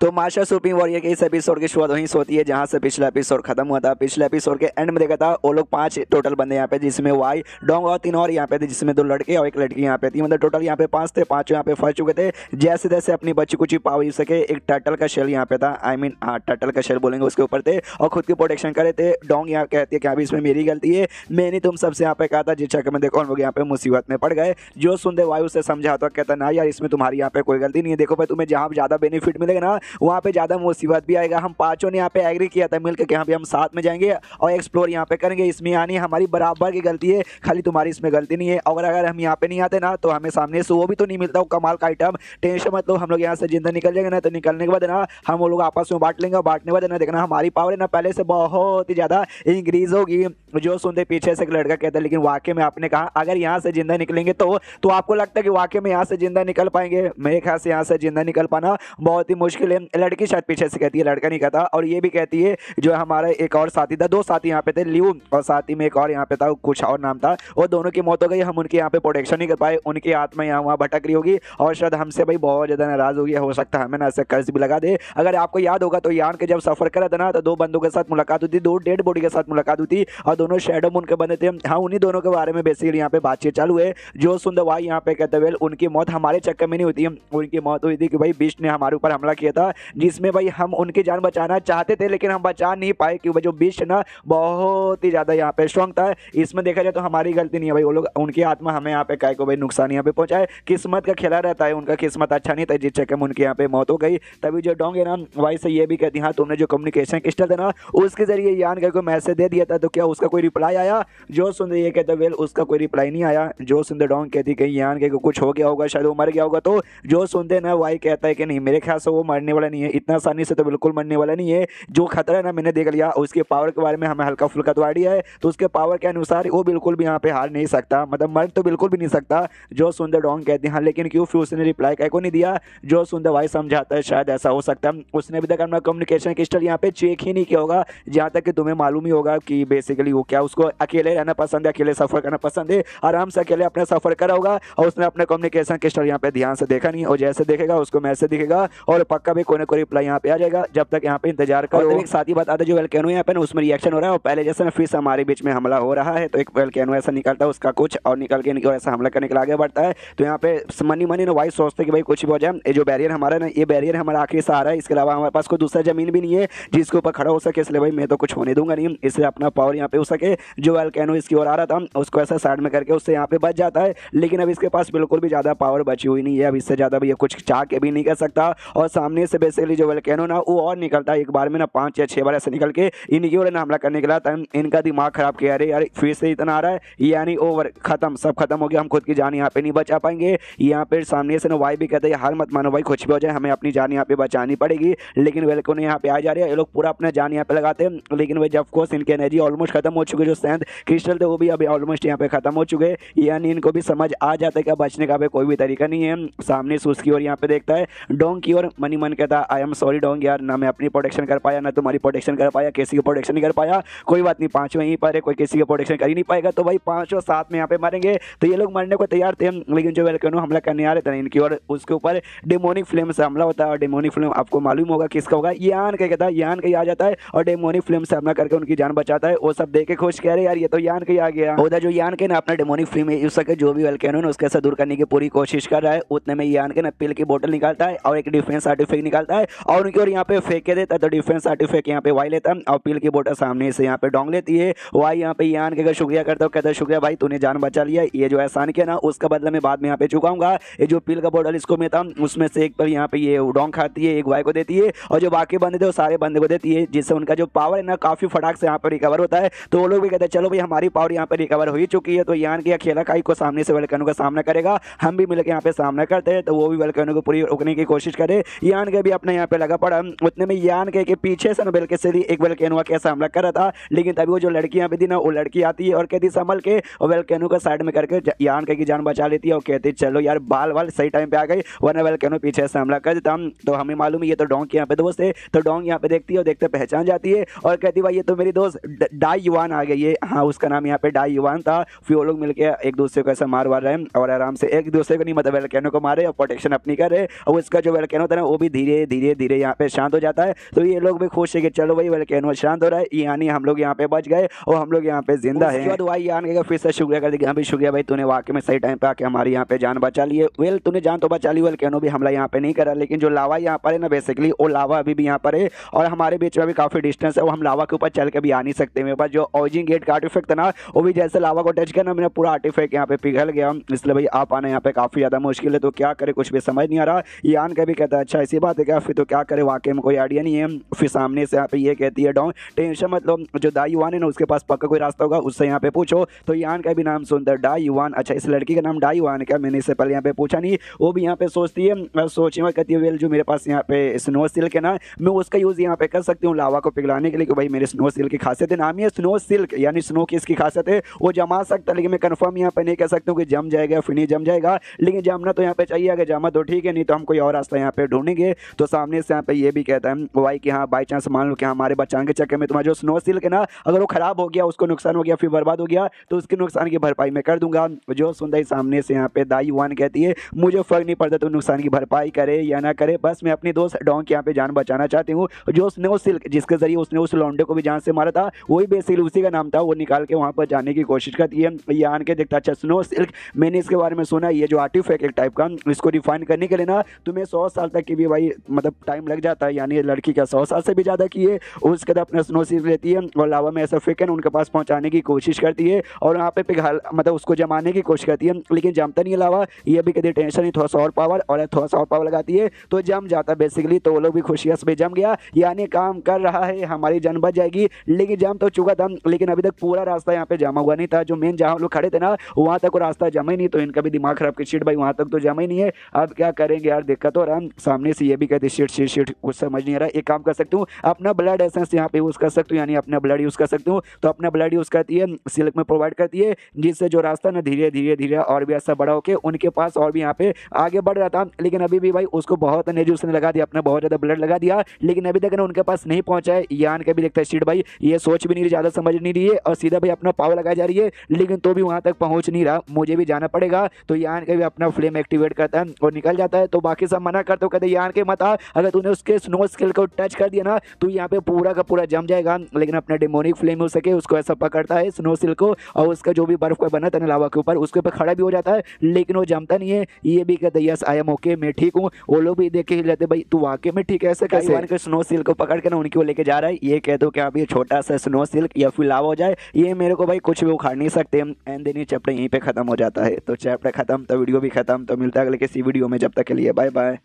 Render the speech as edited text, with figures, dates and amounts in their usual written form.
तो master supreme warrior के इस एपिसोड की शुरुआत वहीं से होती है जहां से पिछला एपिसोड खत्म हुआ था। पिछले एपिसोड के एंड में देखा था वो लोग 5 टोटल बंदे यहाँ पे, जिसमें वाई, डोंग और 3 और यहाँ पे थे, जिसमें 2 लड़के और 1 लड़की यहाँ पे थी। मतलब टोटल यहाँ पे 5 थे, 5 यहाँ पे फंस चुके थे। जैसे तैसे अपनी बच्ची कुछ पावर यूज सके। एक टर्टल का शेल यहाँ पे था, आई मीन हाँ टर्टल का शेल बोलेंगे, उसके ऊपर थे और खुद की प्रोटेक्शन करे थे। डोंग यहाँ कहती है कि अभी इसमें मेरी गलती है, मैंने तुम सबसे यहाँ पे कहा था, जिस चक्कर में देखो हम लोग यहाँ पे मुसीबत में पड़ गए। जो सुनते वायु से समझा तो कहता ना यार इसमें तुम्हारी यहाँ पे कोई गलती नहीं है, देखो भाई तुम्हें जहाँ ज़्यादा बेनिफिट मिलेगा ना वहाँ पे ज़्यादा मुसीबत भी आएगा। हम पांचों ने यहाँ पे एग्री किया था मिलकर कि हाँ भी हम साथ में जाएंगे और एक्सप्लोर यहाँ पे करेंगे, इसमें यानी हमारी बराबर की गलती है, खाली तुम्हारी इसमें गलती नहीं है। और अगर हम यहाँ पे नहीं आते ना तो हमें सामने से वो भी तो नहीं मिलता, वो कमाल का आइटम। टेंशन मत लो, हम लोग यहाँ से जिंदा निकल जाएंगे ना, तो निकलने के बाद ना हम वो लोग आपस में बांट लेंगे और बांटने के बाद ना देखना हमारी पावर है ना पहले से बहुत ही ज़्यादा इंक्रीज होगी। जो सुनते पीछे से एक लड़का कहता है लेकिन वाकई में आपने कहा अगर यहाँ से जिंदा निकलेंगे तो आपको लगता है कि वाकई में यहाँ से जिंदा निकल पाएंगे? मेरे ख्याल से यहाँ से जिंदा निकल पाना बहुत ही मुश्किल है। लड़की शायद पीछे से कहती है, लड़का नहीं कहता। और ये भी कहती है जो हमारा एक और साथी था, 2 साथी यहाँ पे थे, लियू और साथी में एक और यहाँ पे था, कुछ और नाम था, वो दोनों की मौत हो गई। हम उनके यहाँ पे प्रोटेक्शन नहीं कर पाए, उनकी आत्मा यहाँ वहाँ भटक रही होगी और शायद हमसे भाई बहुत ज़्यादा नाराज होगी। हो सकता है हमें ना ऐसे कर्ज भी लगा दे। अगर आपको याद होगा तो यान के जब सफर करा था ना तो 2 बंदों के साथ मुलाकात हुई थी, 2 डेड बॉडी के साथ मुलाकात हुई थी और दोनों शैडो मून के बने थे। हाँ उन्हीं दोनों के बारे में बेसिकली यहाँ पे बातचीत चालू है। जो सुंदर भाई यहाँ पे कहते वेल उनकी मौत हमारे चक्कर में नहीं हुई थी, उनकी मौत हुई थी कि भाई बीस्ट ने हमारे ऊपर हमला किया था, जिसमें भाई हम उनकी जान बचाना चाहते थे लेकिन हम बचा नहीं पाए क्योंकि जो बीस्ट ना बहुत ही ज़्यादा यहाँ पे स्ट्रॉन्ग था। इसमें देखा जाए तो हमारी गलती नहीं है भाई, वो लोग उनकी आत्मा हमें यहाँ पे काय को भाई नुकसान यहाँ पे पहुंचाए। किस्मत का खेला रहता है, उनका किस्मत अच्छा नहीं था जिस चक्कर में उनकी यहाँ पे मौत हो गई। तभी जो डोंग है ना भाई से ये भी कहती हाँ तुमने जो कम्युनिकेशन क्रिस्टल था ना उसके जरिए यान को मैसेज दे दिया था तो क्या उसका कोई रिप्लाई आया? जो सुंदर ये कहते वेल उसका कोई रिप्लाई नहीं आया। जो सुंदर डोंग कहती कहीं यान के कुछ हो गया होगा, शायद वो मर गया होगा। तो जो सुनते ना वाई कहता है कि नहीं मेरे ख्याल से वो मरने वाला नहीं है, इतना आसानी से तो बिल्कुल मरने वाला नहीं है। जो खतरा है ना मैंने देख लिया, उसके पावर के बारे में हमें हल्का फुल्का तो आइडिया है, तो उसके पावर के अनुसार वो बिल्कुल भी यहाँ पे हार नहीं सकता, मतलब मर तो बिल्कुल भी नहीं सकता। जो सुंदर डोंग कहते हैं हाँ लेकिन क्यों, फिर उसने रिप्लाई कह को नहीं दिया। जो सुंदर भाई समझाता है शायद ऐसा हो सकता है उसने अभी तक अपना कम्युनिकेशन क्रिस्टल यहाँ पे चेक ही नहीं किया होगा, जहाँ तक कि तुम्हें मालूम ही होगा कि बेसिकली वो क्या उसको अकेले रहना पसंद है, अकेले सफर करना पसंद है, आराम से अकेले अपना सफर करा होगा और उसने अपने कम्युनिकेशन क्रिस्टल यहाँ पे ध्यान से देखा नहीं। और जैसे देखेगा उसको मैसेज दिखेगा और पक्का भी कोई ना कोई रिप्लाई यहाँ पे आ जाएगा। जब तक यहाँ पे इंतजार करो। एक साथी बताते जो वेलकेनो यहाँ पे ना उसमें रिएक्शन हो रहा है और पहले जैसे ना फिर से हमारे बीच में हमला हो रहा है, तो एक वेलकेनो ऐसा निकलता है उसका कुछ और निकल के ऐसा हमला करने के लिए आगे बढ़ता है। तो यहाँ पे मनी ना वाइस सोचते कि भाई कुछ भी हो जाए, ये जो बैरियर हमारा ना ये बैरियर हमारा आखिरी सहारा है, इसके अलावा हमारे पास कोई दूसरा जमीन भी नहीं है जिसके ऊपर खड़ा हो सके, इसलिए भाई मैं तो कुछ होने दूंगा नहीं, इसलिए अपना पावर यहाँ पे हो सके। जो वेलकेनो इसकी ओर आ रहा था उसको ऐसा साइड में करके उससे यहाँ पे बच जाता है, लेकिन अब इसके पास बिल्कुल भी ज़्यादा पावर बची हुई नहीं है, अब इससे ज़्यादा भी ये कुछ चाह के भी नहीं कर सकता। और सामने से बेसिकली जो वेलकेनो ना वो और निकलता है एक बार में ना 5 या 6 बार ऐसे निकल के इनकी ओर ना हमला करने के लिए। इनका दिमाग खराब किया, अरे यार फिर से इतना आ रहा है, यानी ओवर खत्म, सब खत्म हो गया, हम खुद की जान यहाँ पे नहीं बचा पाएंगे। यहाँ पे सामने से ना वाई भी कहते हैं हार मत मानो भाई, कुछ भी हो जाए हमें अपनी जान यहाँ पे बचानी पड़ेगी। लेकिन वेलकेनो यहाँ पे आ जा रहे हैं, ये लोग पूरा अपना जान यहाँ पे लगाते हैं, लेकिन भाई जब कोर्स इनकी एनर्जी ऑलमोस्ट खत्म हो चुकी है, जो सेंथ क्रिस्टल थे वो भी अभी ऑलमोस्ट यहाँ पे खत्म हो चुके हैं, यानी इनको भी समझ आ जाता है कि बचने का कोई भी तरीका नहीं है। सामने से उसकी ओर यहाँ पे देखता है डोंग की ओर, मनी मन कहता है आई एम सॉरी डोंग यार, ना मैं अपनी प्रोटेक्शन कर पाया ना तुम्हारी प्रोटेक्शन कर पाया, किसी की प्रोटेक्शन नहीं कर पाया, कोई बात नहीं, 5 वहीं पर है, कोई किसी की प्रोटेक्शन कर ही नहीं पाएगा, तो भाई 5 साथ में यहाँ पे मरेंगे। तो ये लोग मरने को तैयार थे, लेकिन जो वेलकेनो हमला करने आ रहे थे इनकी ओर उसके ऊपर डेमोनिक फ्लेम से हमला होता है। और डेमोनिक फ्लेम आपको मालूम होगा किसका होगा, यान का कहता है, यान का आ जाता है और डेमोनिक फ्लेम से हमला करके उनकी जान बचाता है। वो सब देख के खुश कह रहे यार ये तो यान का आ गया। उधर जो यान के ना अपना डेमोनिक फ्लेम यूज करके जो भी वेलकेनो उसके साथ दूर करने की पूरी कोशिश कर रहा है, उतने में यान के ना पिल की बोतल निकालता है और एक डिफेंस आर्टिफैक्ट निकालता है और उनकी ओर यहाँ पे फेंक के देता है। तो डिफेंस आर्टिफैक्ट यहाँ पे वाई लेता है और पिल की बोतल सामने से यहाँ पे डोंग लेती है। वाई यहाँ पे यान के शुक्रिया करता है, कहता है शुक्रिया भाई तूने जान बचा लिया, ये जो एहसान किया ना उसका बदला मैं बाद में यहाँ पे चुकाऊंगा। ये जो पिल का बोतल इसको मैं था उसमें से एक पर यहाँ पे ये डोंग खाती है, एक वाई को देती है और जो बाकी बंदे थे वो सारे बंदे को देती है, जिससे उनका जो पावर है ना काफी फटाक से यहाँ पे रिकवर होता है। तो वो लोग भी कहते हैं चलो भाई हमारी पावर यहाँ पे रिकवर हो ही चुकी है, तो यान की अकेला काई को सामने से वेलकेनो का सामना करेगा, हम भी मिलकर यहाँ पे सामना करते हैं। तो वो भी वेलकेनो को पूरी रोकने की कोशिश करे, यान के भी अपने यहाँ पे लगा पड़ा। उतने में यान के पीछे से बेल के से एक वेलकेनो कैसा हमला कर रहा था, लेकिन तभी वो जो लड़की यहाँ पे थी ना वो लड़की आती है और कहती संभल के और वेलकेनो का साइड में करके यान की जान बचा लेती है और कहती चलो यार बाल वाल सही टाइम पे आ गई, वरना वेलकेनो पीछे से हमला कर देता। तो हमें मालूम है ये तो डोंग के यहाँ पे दोस्त है, तो डोंग यहाँ पे देखती है और देखते पहचान जाती है और कहती भाई ये तो मेरी दोस्त डाई युवान आ गई है। हाँ उसका नाम यहाँ पे डाई युवान था। फिर वो लोग मिलकर एक दूसरे को ऐसा मार रहे हैं और आराम से एक दूसरे को नहीं मतलब वेलकेनो को मारे और प्रोटेक्शन अपनी करे। और उसका जो वेलकेनो था ना वो भी धीरे धीरे धीरे धीरे यहाँ पे शांत हो जाता है। तो ये लोग भी खुश है कि चलो भाई वोल्केनो शांत हो रहा है, यानी हम लोग यहाँ पे बच गए और हम लोग यहाँ पे जिंदा है। उसके बाद भाई यान कहेगा फिर से शुक्रिया कर देगा, हाँ भाई शुक्रिया भाई, तूने वाकई में सही टाइम पे आके हमारी यहाँ पे जान बचा ली है। वेल तूने जान तो बचा ली, वोल्केनो भी हमला यहाँ पे नहीं करा, लेकिन जो लावा यहाँ पर है ना बेसिकली वो लावा अभी भी यहाँ पर है और हमारे बीच में भी काफी डिस्टेंस है, वो हम लावा के ऊपर चल के भी आ नहीं सकते। मेरे पास जो ऑरिजिन गेट का आर्टिफैक्ट था ना वो भी जैसे लावा को टच करना मेरा पूरा आर्टिफैक्ट यहाँ पे पिघल गया, इसलिए भाई आ पाना यहाँ पे काफी ज्यादा मुश्किल है। तो क्या करे कुछ भी समझ नहीं आ रहा। यान का भी कहता है अच्छा ऐसी बात है क्या, फिर तो क्या करे, वाकई में कोई आइडिया नहीं है। फिर सामने से यहाँ पे ये कहती है डॉन टेंशन मत लो, जो दाई युवान है ना उसके पास पक्का कोई रास्ता होगा, उससे यहाँ पे पूछो। तो यान का भी नाम सुनता है डाई युवान, अच्छा इस लड़की का नाम डाई युवान क्या, मैंने इससे पहले यहाँ पे पूछा नहीं। वो भी यहाँ पे सोचती है, सोची में कहती है वेल जो मेरे पास यहाँ पे स्नो सिल्क है ना मैं उसका यूज यहाँ पे कर सकती हूँ लावा को पिघलाने के लिए, कि भाई मेरे स्नो सिल्क की खासियत है, नाम ही है स्नो सिल्क यानी स्नो की इसकी खासियत है, वो जमा सकता है। लेकिन मैं कंफर्म यहाँ पे नहीं कह सकता हूँ कि जम जाएगा फिर नहीं जम जाएगा, लेकिन जमना तो यहाँ पे चाहिए, अगर जमा तो ठीक है नहीं तो हम कोई और रास्ता यहाँ पे ढूंढेंगे। तो सामने से यहाँ पे ये भी कहता है भाई कि हाँ बाई चांस मान लो कि हमारे बचाने के चक्कर में तुम्हारा जो स्नो सिल्क है ना अगर वो खराब हो गया, उसको नुकसान हो गया, फिर बर्बाद हो गया, तो उसके नुकसान की भरपाई मैं कर दूंगा। जो सुनता ही सामने से यहाँ पे दाई वन कहती है मुझे फर्क नहीं पड़ता तो नुकसान की भरपाई करे या ना करे, बस मैं अपनी दोस्त डॉन की यहाँ पे जान बचाना चाहती हूँ। जो स्नो सिल्क जिसके जरिए उसने उस लौंडे को भी जान से मारा था वही बेसिकली उसी का नाम था, वो निकाल के वहाँ पर जाने की कोशिश करती है। ये आन के देखता अच्छा स्नो सिल्क मैंने इसके बारे में सुना, ये जो आर्टिफैक्ट एक टाइप का इसको रिफाइन करने के लिए ना तुम्हें 100 साल तक की भी भाई मतलब टाइम लग जाता है, यानी लड़की का 100 साल से भी ज़्यादा की है। उसके बाद अपना स्नो सिल्क लेती है और लावा में ऐसा फेंक उनके पास पहुंचाने की कोशिश करती है और वहाँ पे पिघल मतलब उसको जमाने की कोशिश करती है, लेकिन जमता नहीं है लावा। ये भी कहती टेंशन नहीं, थोड़ा सा और पावर, और थोड़ा सा और पावर लगाती है तो जम जाता बेसिकली। तो वो लोग भी खुशियाँ से जम गया, यानी काम कर रहा है, हमारी जान बच जाएगी। लेकिन जम तो चुका था, लेकिन अभी तक पूरा रास्ता यहाँ पे जमा हुआ नहीं था। जो मेन जहाँ लोग खड़े थे ना वहाँ तक वो रास्ता जमा ही नहीं, तो इनका भी दिमाग खराब कि शिट भाई वहाँ तक तो जमा ही नहीं है, अब क्या करेंगे यार, दिक्कत हो रहा। सामने से ये भी कहते शिट शिट शिट कुछ समझ नहीं आ रहा। एक काम कर सकती हूँ अपना ब्लड एसेंस यहाँ पे यूज कर सकती हूँ, यानी अपना ब्लड यूज कर सकती हूँ। तो अपना ब्लड यूज करती है, सिल्क में प्रोवाइड करती है, जिससे जो रास्ता ना धीरे धीरे धीरे और भी ऐसा बड़ा होके उनके पास और भी यहाँ पे आगे बढ़ रहा था। लेकिन अभी भी भाई उसको बहुत एनर्जी उसने लगा दिया, अपना बहुत ज्यादा ब्लड लगा दिया, लेकिन अभी तक ना उनके पास नहीं पहुंचा है। यान के भी देखता है शिट भाई ये सोच भी नहीं रही, ज्यादा समझ नहीं रही है और सीधा भाई अपना पावर लगाई जा रही है, लेकिन तो भी वहां तक पहुंच नहीं रहा, मुझे भी जाना पड़ेगा। तो यान के भी अपना फ्लेम एक्टिवेट करता है और निकल जाता है। तो बाकी सब मना करते हो, कहते यान के मत आ, अगर तूने उसके स्नो स्किल को टच कर दिया ना तो यहाँ पे पूरा का पूरा जम जाएगा। लेकिन अपना डेमोनिक फ्लेम हो सके उसको ऐसा पकड़ता है स्नो सिल्क को, और उसका जो भी बर्फ का बना था ना लावा के ऊपर उसके ऊपर खड़ा भी हो जाता है, लेकिन वो जमता नहीं है। ये भी कहते यस आई एम ओके, मैं ठीक हूँ। वो लोग भी देख के हिल जाते भाई तू वाकई में ठीक है, ऐसे कैसे यान के स्नो सिल्क को पकड़ के ना उनकी वो लेके जा रहा है। ये कह दो कि अभी छोटा सा स्नो सिल्क या फिर लावा हो जाए, ये मेरे को भाई कुछ भी उखाड़ नहीं सकते। एंड देन ये चैप्टर यहीं पे खत्म हो जाता है। तो चैप्टर खत्म तो वीडियो भी खत्म। तो मिलता है अगले किसी वीडियो में, जब तक के लिए बाय बाय।